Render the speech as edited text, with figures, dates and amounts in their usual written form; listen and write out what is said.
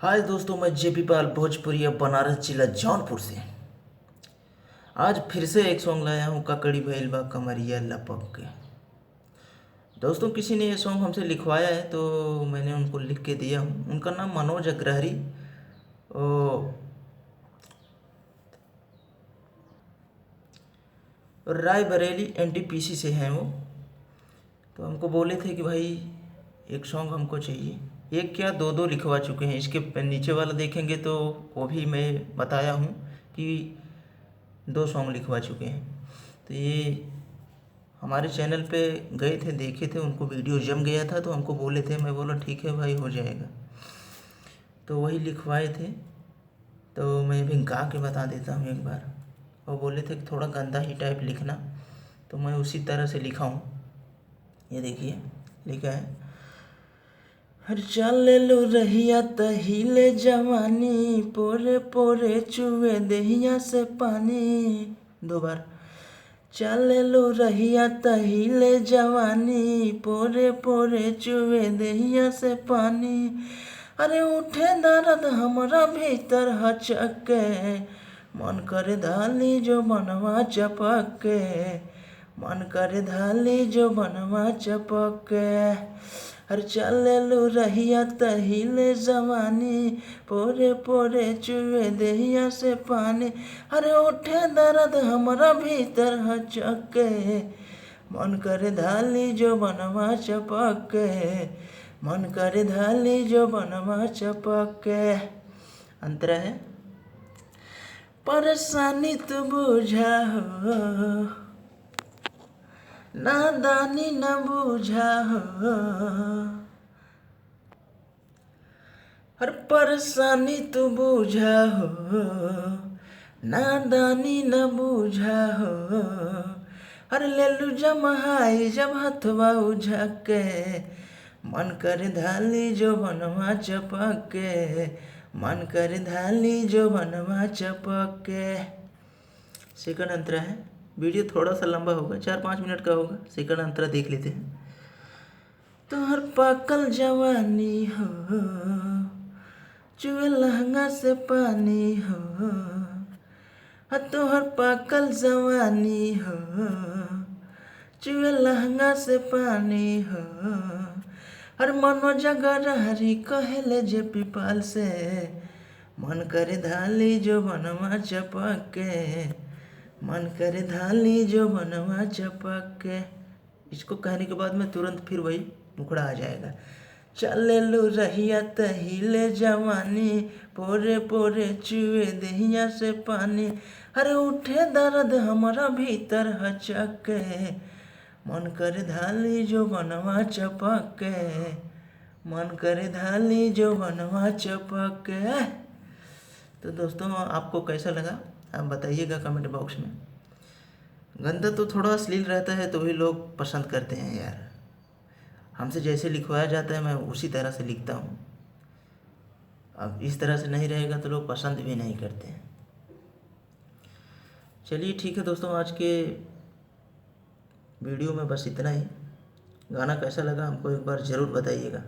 हाय दोस्तों, मैं जेपी पाल भोजपुरिया बनारस जिला जौनपुर से। आज फिर से एक सॉन्ग लाया हूँ, ककड़ी भइल बा कमरिया लपक के। दोस्तों, किसी ने ये सॉन्ग हमसे लिखवाया है तो मैंने उनको लिख के दिया हूँ। उनका नाम मनोज अग्रहरी और रायबरेली एनटीपीसी से हैं वो। तो हमको बोले थे कि भाई एक सॉन्ग हमको चाहिए। एक क्या दो दो लिखवा चुके हैं। इसके नीचे वाला देखेंगे तो वो भी मैं बताया हूँ कि दो सॉन्ग लिखवा चुके हैं। तो ये हमारे चैनल पे गए थे, देखे थे, उनको वीडियो जम गया था तो हमको बोले थे। मैं बोला ठीक है भाई, हो जाएगा। तो वही लिखवाए थे। तो मैं भी गा के बता देता हूँ एक बार। वो बोले थे कि थोड़ा गंदा ही टाइप लिखना, तो मैं उसी तरह से लिखा हूँ। ये देखिए लिखा है। हर चले लो रहिया तहिले जवानी, पोरे पोरे चुए दहिया से पानी। दो बार। चले लो रहिया तहिले जवानी, पोरे पोरे चुए दहिया से पानी। अरे उठे दर्द हमरा भीतर हचक के, मन करे धाली जो बनवा चपक के, मन करे धाली जो बनवा चपक के। हर चले लो रहिया तहिले जवानी, पोरे पोरे चुए दहिया से पानी। अरे उठे दर्द हमरा भीतर हचक के, मन करे धाली जो बनवा चपक के, मन करे धाली जो बनवा चपक के। अंतरा है। परेशानी तू बुझा हो, नादानी न बुझा हो। हर परेशानी तू बुझा हो, नादानी न बुझा हो। हर लेलू जमहाई जब हथवा उझक के, मन कर धाली जो बनवा चपक के, मन कर धाली जो बनवा चपक के। सेकंड अंतरा है। वीडियो थोड़ा सा लंबा होगा, 4-5 मिनट का होगा। सेकंड अंतरा देख लेते हैं। तोहर पाकल जवानी हो, चुए लहंगा से पानी हो। तोहर पाकल जवानी हो, चुए लहंगा से पानी हो। हर मनोज अग्रहरी कहले जेपी पाल से, मन करे धाली जो बनवा चपक के, मन करे धाली जो बनवा चपक के। इसको कहने के बाद में तुरंत फिर वही मुखड़ा आ जाएगा। चले लो रहिया तहिले जवानी, पोरे पोरे चुए दहिया से पानी। अरे उठे दर्द हमारा भीतर हचक के, मन करे धाली जो बनवा चपक के, मन करे धाली जो बनवा चपक के। तो दोस्तों, आपको कैसा लगा आप बताइएगा कमेंट बॉक्स में। गंदा तो थोड़ा अश्लील रहता है तो भी लोग पसंद करते हैं यार। हमसे जैसे लिखवाया जाता है मैं उसी तरह से लिखता हूँ। अब इस तरह से नहीं रहेगा तो लोग पसंद भी नहीं करते हैं। चलिए ठीक है दोस्तों, आज के वीडियो में बस इतना ही। गाना कैसा लगा हमको एक बार ज़रूर बताइएगा।